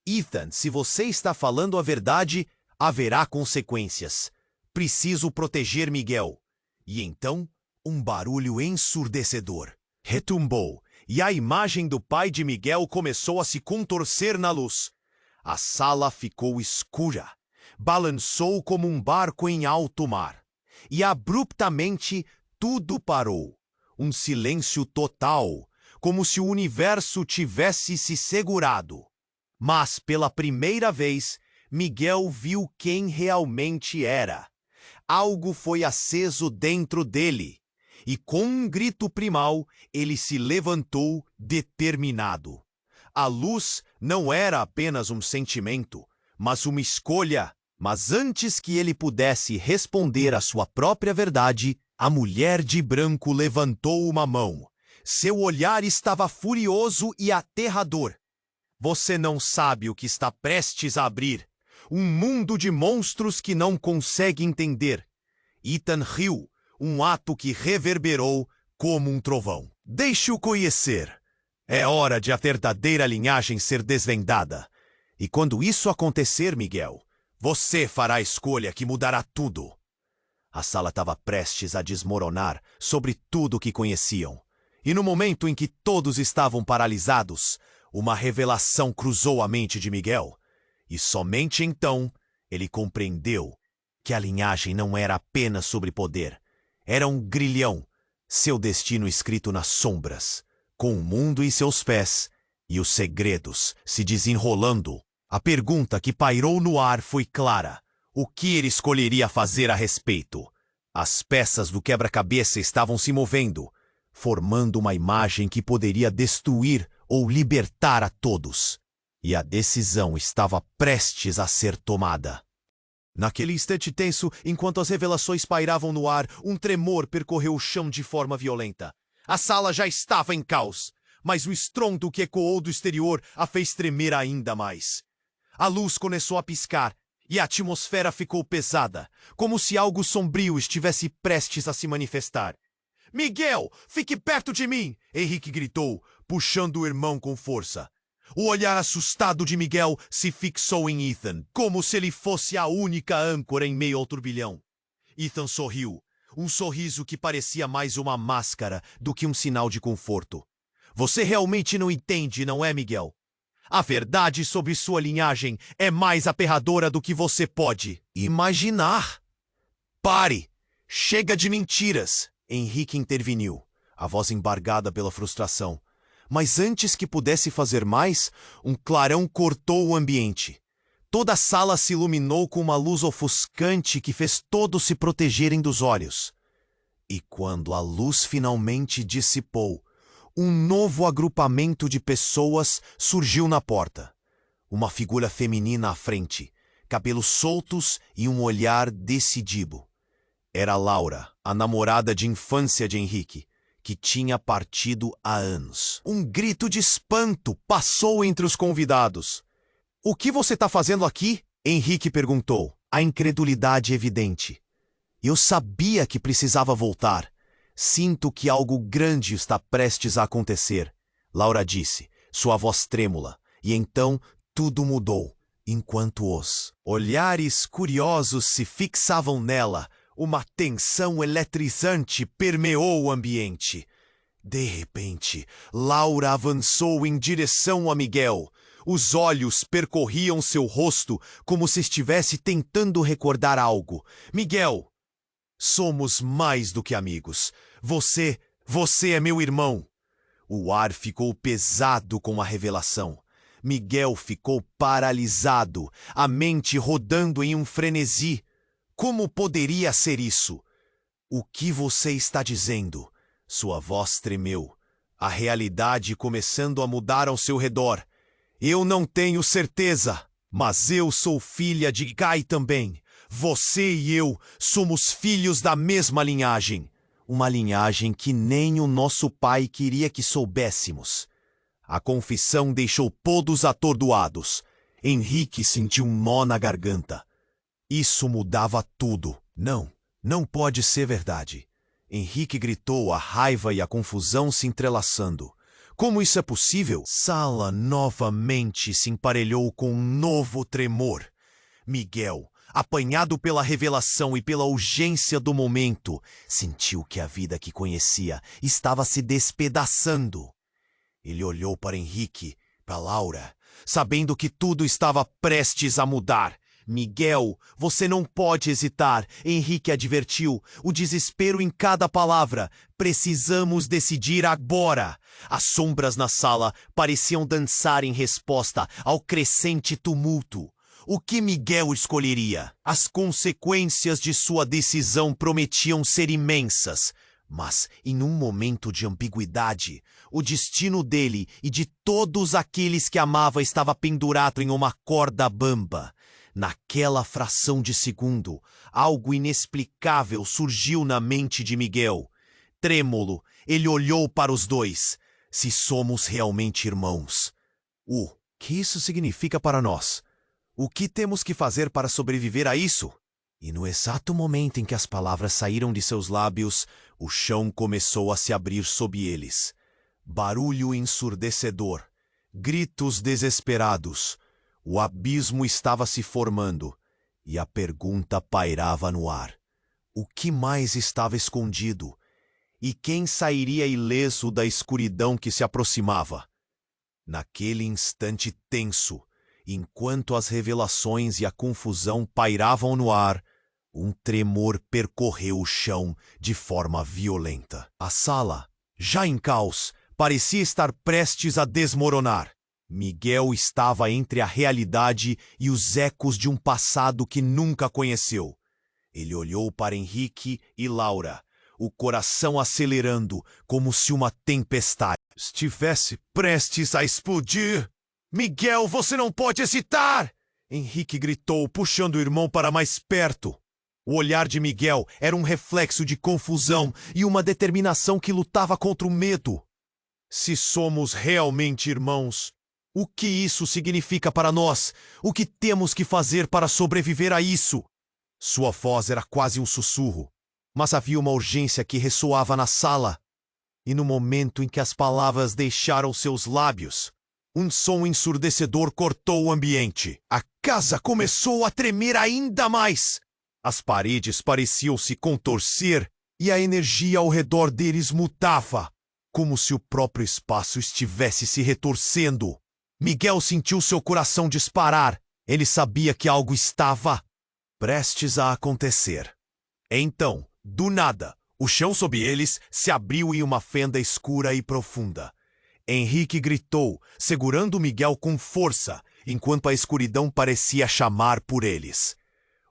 Ethan, se você está falando a verdade, haverá consequências. Preciso proteger Miguel. E então, um barulho ensurdecedor retumbou, e a imagem do pai de Miguel começou a se contorcer na luz. A sala ficou escura, balançou como um barco em alto mar. E abruptamente tudo parou. Um silêncio total, como se o universo tivesse se segurado. Mas, pela primeira vez, Miguel viu quem realmente era. Algo foi aceso dentro dele, e com um grito primal, ele se levantou determinado. A luz não era apenas um sentimento, mas uma escolha. Mas antes que ele pudesse responder à sua própria verdade, a mulher de branco levantou uma mão. Seu olhar estava furioso e aterrador. Você não sabe o que está prestes a abrir. Um mundo de monstros que não consegue entender. Ethan riu, um ato que reverberou como um trovão. Deixe-o conhecer. É hora de a verdadeira linhagem ser desvendada. E quando isso acontecer, Miguel, você fará a escolha que mudará tudo. A sala estava prestes a desmoronar sobre tudo o que conheciam. E no momento em que todos estavam paralisados, uma revelação cruzou a mente de Miguel. E somente então ele compreendeu que a linhagem não era apenas sobre poder. Era um grilhão, seu destino escrito nas sombras, com o mundo em seus pés e os segredos se desenrolando. A pergunta que pairou no ar foi clara. O que ele escolheria fazer a respeito? As peças do quebra-cabeça estavam se movendo, formando uma imagem que poderia destruir ou libertar a todos. E a decisão estava prestes a ser tomada. Naquele instante tenso, enquanto as revelações pairavam no ar, um tremor percorreu o chão de forma violenta. A sala já estava em caos, mas o estrondo que ecoou do exterior a fez tremer ainda mais. A luz começou a piscar, e a atmosfera ficou pesada, como se algo sombrio estivesse prestes a se manifestar. Miguel, fique perto de mim! Henrique gritou, puxando o irmão com força. O olhar assustado de Miguel se fixou em Ethan, como se ele fosse a única âncora em meio ao turbilhão. Ethan sorriu, um sorriso que parecia mais uma máscara do que um sinal de conforto. Você realmente não entende, não é, Miguel? A verdade sobre sua linhagem é mais aterradora do que você pode imaginar. Pare! Chega de mentiras! Henrique interveniu, a voz embargada pela frustração. Mas antes que pudesse fazer mais, um clarão cortou o ambiente. Toda a sala se iluminou com uma luz ofuscante que fez todos se protegerem dos olhos. E quando a luz finalmente dissipou, um novo agrupamento de pessoas surgiu na porta. Uma figura feminina à frente, cabelos soltos e um olhar decidido. Era Laura, a namorada de infância de Henrique, que tinha partido há anos. Um grito de espanto passou entre os convidados. "O que você está fazendo aqui?" Henrique perguntou, a incredulidade evidente. "Eu sabia que precisava voltar. Sinto que algo grande está prestes a acontecer", Laura disse, sua voz trêmula, e então tudo mudou, enquanto os olhares curiosos se fixavam nela. Uma tensão eletrizante permeou o ambiente. De repente, Laura avançou em direção a Miguel. Os olhos percorriam seu rosto como se estivesse tentando recordar algo. "Miguel, somos mais do que amigos. Você é meu irmão." O ar ficou pesado com a revelação. Miguel ficou paralisado, a mente rodando em um frenesi. Como poderia ser isso? "O que você está dizendo?" Sua voz tremeu, a realidade começando a mudar ao seu redor. "Eu não tenho certeza, mas eu sou filha de Guy também. Você e eu somos filhos da mesma linhagem. Uma linhagem que nem o nosso pai queria que soubéssemos." A confissão deixou todos atordoados. Henrique sentiu um nó na garganta. Isso mudava tudo. Não pode ser verdade. Henrique gritou, a raiva e a confusão se entrelaçando. Como isso é possível? Sala novamente se emparelhou com um novo tremor. Miguel, apanhado pela revelação e pela urgência do momento, sentiu que a vida que conhecia estava se despedaçando. Ele olhou para Henrique, para Laura, sabendo que tudo estava prestes a mudar. "Miguel, você não pode hesitar", Henrique advertiu, o desespero em cada palavra. "Precisamos decidir agora." As sombras na sala pareciam dançar em resposta ao crescente tumulto. O que Miguel escolheria? As consequências de sua decisão prometiam ser imensas. Mas, em um momento de ambiguidade, o destino dele e de todos aqueles que amava estava pendurado em uma corda bamba. Naquela fração de segundo, algo inexplicável surgiu na mente de Miguel. Trêmulo, ele olhou para os dois. "Se somos realmente irmãos, o que isso significa para nós? O que temos que fazer para sobreviver a isso?" E no exato momento em que as palavras saíram de seus lábios, o chão começou a se abrir sob eles. Barulho ensurdecedor, gritos desesperados. O abismo estava se formando, e a pergunta pairava no ar. O que mais estava escondido? E quem sairia ileso da escuridão que se aproximava? Naquele instante tenso, enquanto as revelações e a confusão pairavam no ar, um tremor percorreu o chão de forma violenta. A sala, já em caos, parecia estar prestes a desmoronar. Miguel estava entre a realidade e os ecos de um passado que nunca conheceu. Ele olhou para Henrique e Laura, o coração acelerando como se uma tempestade estivesse prestes a explodir. "Miguel, você não pode hesitar!" Henrique gritou, puxando o irmão para mais perto. O olhar de Miguel era um reflexo de confusão e uma determinação que lutava contra o medo. "Se somos realmente irmãos, o que isso significa para nós? O que temos que fazer para sobreviver a isso?" Sua voz era quase um sussurro, mas havia uma urgência que ressoava na sala. E no momento em que as palavras deixaram seus lábios, um som ensurdecedor cortou o ambiente. A casa começou a tremer ainda mais. As paredes pareciam se contorcer e a energia ao redor deles mutava, como se o próprio espaço estivesse se retorcendo. Miguel sentiu seu coração disparar. Ele sabia que algo estava prestes a acontecer. Então, do nada, o chão sob eles se abriu em uma fenda escura e profunda. Henrique gritou, segurando Miguel com força, enquanto a escuridão parecia chamar por eles.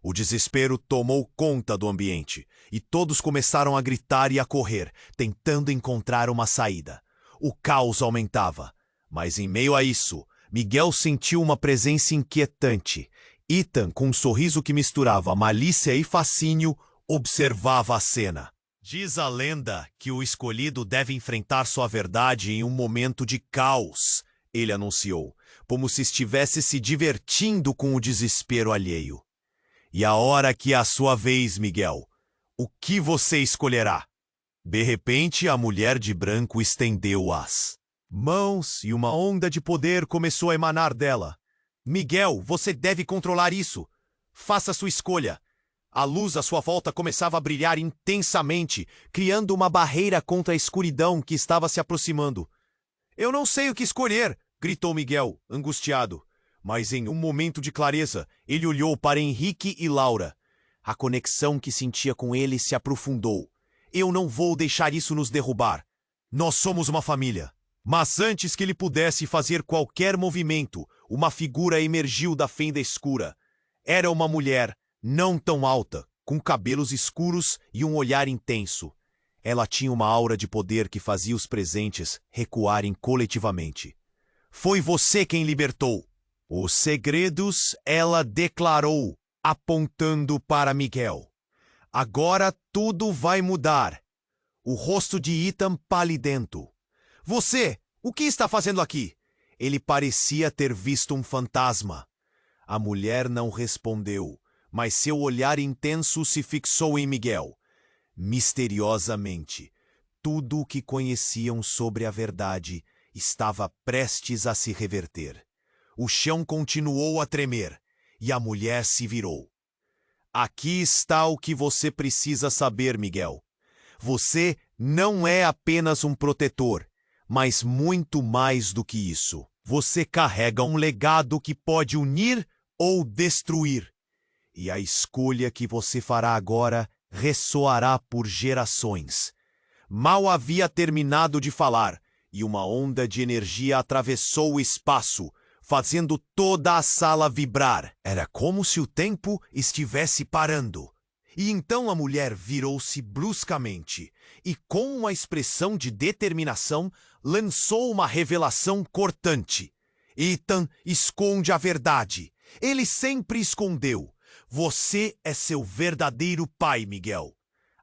O desespero tomou conta do ambiente, e todos começaram a gritar e a correr, tentando encontrar uma saída. O caos aumentava, mas em meio a isso, Miguel sentiu uma presença inquietante. Ethan, com um sorriso que misturava malícia e fascínio, observava a cena. Diz a lenda que o escolhido deve enfrentar sua verdade em um momento de caos, ele anunciou, como se estivesse se divertindo com o desespero alheio. E a hora que é a sua vez, Miguel, o que você escolherá? De repente, a mulher de branco estendeu as mãos e uma onda de poder começou a emanar dela. Miguel, você deve controlar isso. Faça sua escolha. A luz à sua volta começava a brilhar intensamente, criando uma barreira contra a escuridão que estava se aproximando. Eu não sei o que escolher, gritou Miguel, angustiado. Mas em um momento de clareza, ele olhou para Henrique e Laura. A conexão que sentia com eles se aprofundou. Eu não vou deixar isso nos derrubar. Nós somos uma família. Mas antes que ele pudesse fazer qualquer movimento, uma figura emergiu da fenda escura. Era uma mulher, não tão alta, com cabelos escuros e um olhar intenso. Ela tinha uma aura de poder que fazia os presentes recuarem coletivamente. Foi você quem libertou. Os segredos, ela declarou, apontando para Miguel. Agora tudo vai mudar. O rosto de Ethan palidento. Você, o que está fazendo aqui? Ele parecia ter visto um fantasma. A mulher não respondeu, mas seu olhar intenso se fixou em Miguel. Misteriosamente, tudo o que conheciam sobre a verdade estava prestes a se reverter. O chão continuou a tremer e a mulher se virou. Aqui está o que você precisa saber, Miguel. Você não é apenas um protetor, mas muito mais do que isso. Você carrega um legado que pode unir ou destruir. E a escolha que você fará agora ressoará por gerações. Mal havia terminado de falar, e uma onda de energia atravessou o espaço, fazendo toda a sala vibrar. Era como se o tempo estivesse parando. E então a mulher virou-se bruscamente e, com uma expressão de determinação, lançou uma revelação cortante. Ethan esconde a verdade. Ele sempre escondeu. Você é seu verdadeiro pai, Miguel.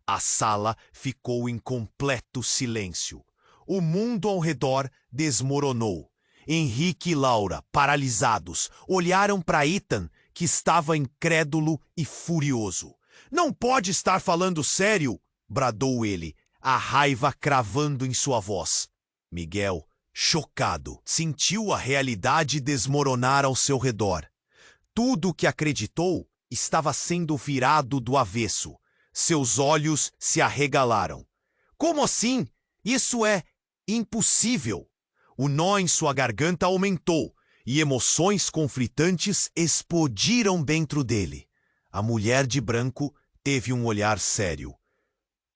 A sala ficou em completo silêncio. O mundo ao redor desmoronou. Henrique e Laura, paralisados, olharam para Ethan, que estava incrédulo e furioso. Não pode estar falando sério, bradou ele, a raiva cravando em sua voz. Miguel, chocado, sentiu a realidade desmoronar ao seu redor. Tudo o que acreditou estava sendo virado do avesso. Seus olhos se arregalaram. Como assim? Isso é impossível. O nó em sua garganta aumentou e emoções conflitantes explodiram dentro dele. A mulher de branco teve um olhar sério.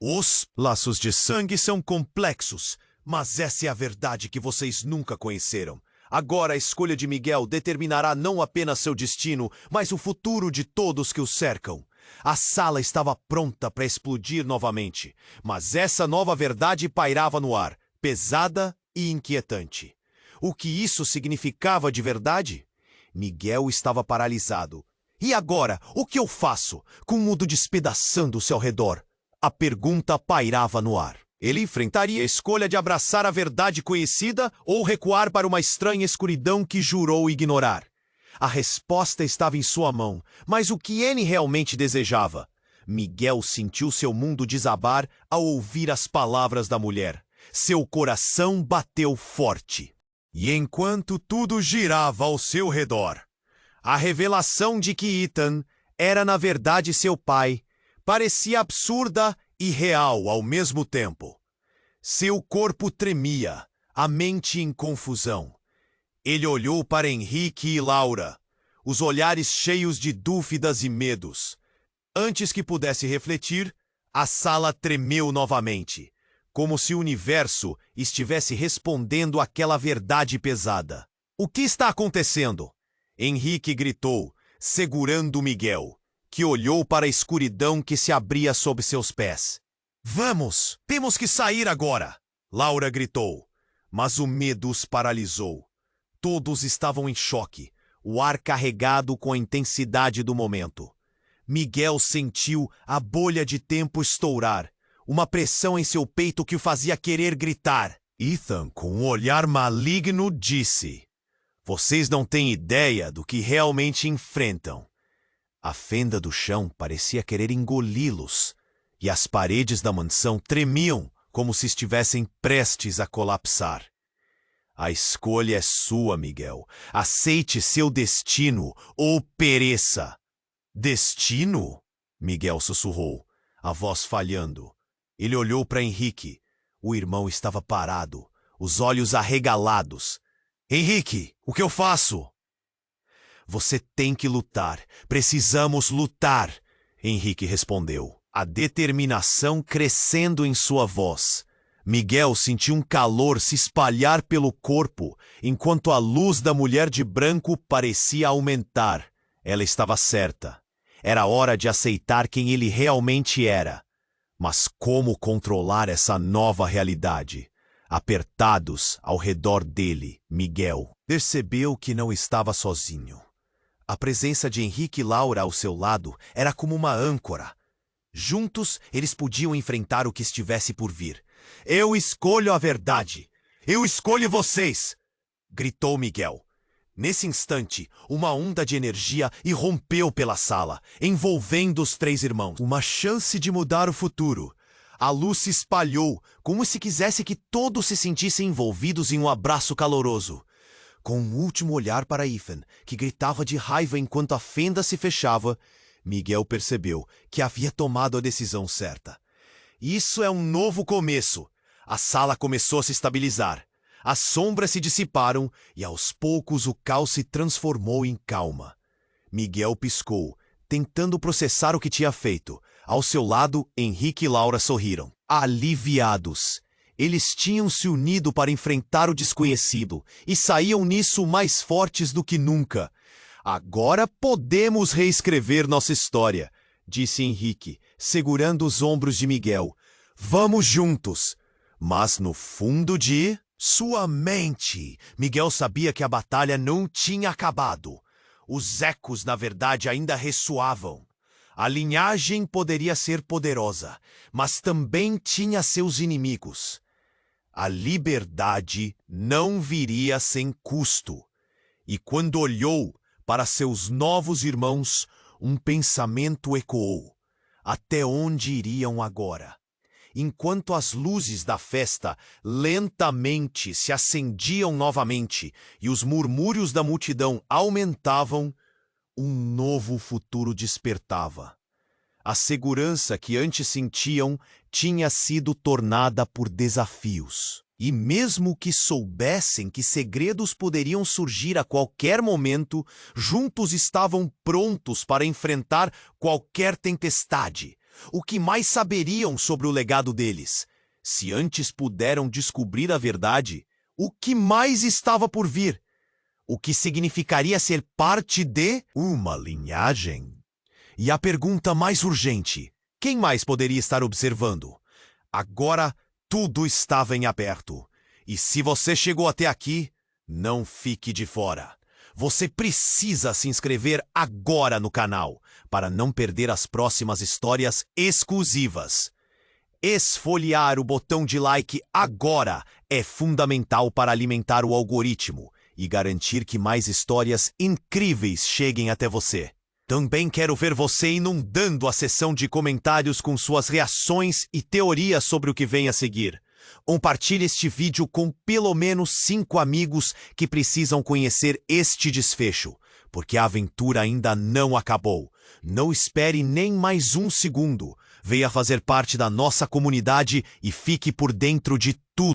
Os laços de sangue são complexos, mas essa é a verdade que vocês nunca conheceram. Agora a escolha de Miguel determinará não apenas seu destino, mas o futuro de todos que o cercam. A sala estava pronta para explodir novamente, mas essa nova verdade pairava no ar, pesada e inquietante. O que isso significava de verdade? Miguel estava paralisado. E agora, o que eu faço, com o mundo despedaçando-se ao redor? A pergunta pairava no ar. Ele enfrentaria a escolha de abraçar a verdade conhecida ou recuar para uma estranha escuridão que jurou ignorar. A resposta estava em sua mão, mas o que ele realmente desejava? Miguel sentiu seu mundo desabar ao ouvir as palavras da mulher. Seu coração bateu forte. E enquanto tudo girava ao seu redor, a revelação de que Ethan era na verdade seu pai parecia absurda e real ao mesmo tempo. Seu corpo tremia, a mente em confusão. Ele olhou para Henrique e Laura, os olhares cheios de dúvidas e medos. Antes que pudesse refletir, a sala tremeu novamente, como se o universo estivesse respondendo àquela verdade pesada. O que está acontecendo? Henrique gritou, segurando Miguel, que olhou para a escuridão que se abria sob seus pés. Vamos! Temos que sair agora! Laura gritou, mas o medo os paralisou. Todos estavam em choque. o ar carregado com a intensidade do momento. Miguel sentiu a bolha de tempo estourar, uma pressão em seu peito que o fazia querer gritar. Ethan, com um olhar maligno, disse: "Vocês não têm ideia do que realmente enfrentam." A fenda do chão parecia querer engoli-los, e as paredes da mansão tremiam como se estivessem prestes a colapsar. A escolha é sua, Miguel. Aceite seu destino ou pereça. Destino? Miguel sussurrou, a voz falhando. Ele olhou para Henrique. O irmão estava parado, os olhos arregalados. Henrique, o que eu faço? Você tem que lutar. Precisamos lutar, Henrique respondeu, a determinação crescendo em sua voz. Miguel sentiu um calor se espalhar pelo corpo, enquanto a luz da mulher de branco parecia aumentar. Ela estava certa. Era hora de aceitar quem ele realmente era. Mas como controlar essa nova realidade? Apertados ao redor dele, Miguel percebeu que não estava sozinho. A presença de Henrique e Laura ao seu lado era como uma âncora. Juntos, eles podiam enfrentar o que estivesse por vir. Eu escolho a verdade. Eu escolho vocês! Gritou Miguel. Nesse instante, uma onda de energia irrompeu pela sala, envolvendo os três irmãos. Uma chance de mudar o futuro. A luz se espalhou, como se quisesse que todos se sentissem envolvidos em um abraço caloroso. Com um último olhar para Ethan, que gritava de raiva enquanto a fenda se fechava, Miguel percebeu que havia tomado a decisão certa. Isso é um novo começo. A sala começou a se estabilizar. As sombras se dissiparam e aos poucos o caos se transformou em calma. Miguel piscou, tentando processar o que tinha feito. Ao seu lado, Henrique e Laura sorriram, aliviados. Eles tinham se unido para enfrentar o desconhecido e saíam nisso mais fortes do que nunca. Agora podemos reescrever nossa história, disse Henrique, segurando os ombros de Miguel. Vamos juntos. Mas no fundo de sua mente, Miguel sabia que a batalha não tinha acabado. Os ecos, na verdade, ainda ressoavam. A linhagem poderia ser poderosa, mas também tinha seus inimigos. A liberdade não viria sem custo. E quando olhou para seus novos irmãos, um pensamento ecoou. Até onde iriam agora? Enquanto as luzes da festa lentamente se acendiam novamente e os murmúrios da multidão aumentavam, um novo futuro despertava. A segurança que antes sentiam tinha sido tornada por desafios. E mesmo que soubessem que segredos poderiam surgir a qualquer momento, juntos estavam prontos para enfrentar qualquer tempestade. O que mais saberiam sobre o legado deles? Se antes puderam descobrir a verdade, o que mais estava por vir? O que significaria ser parte de uma linhagem? E a pergunta mais urgente: quem mais poderia estar observando? Agora, tudo estava em aberto. E se você chegou até aqui, não fique de fora. Você precisa se inscrever agora no canal para não perder as próximas histórias exclusivas. Esfoliar o botão de like agora é fundamental para alimentar o algoritmo e garantir que mais histórias incríveis cheguem até você. Também quero ver você inundando a seção de comentários com suas reações e teorias sobre o que vem a seguir. Compartilhe este vídeo com pelo menos 5 amigos que precisam conhecer este desfecho, porque a aventura ainda não acabou. Não espere nem mais um segundo. Venha fazer parte da nossa comunidade e fique por dentro de tudo.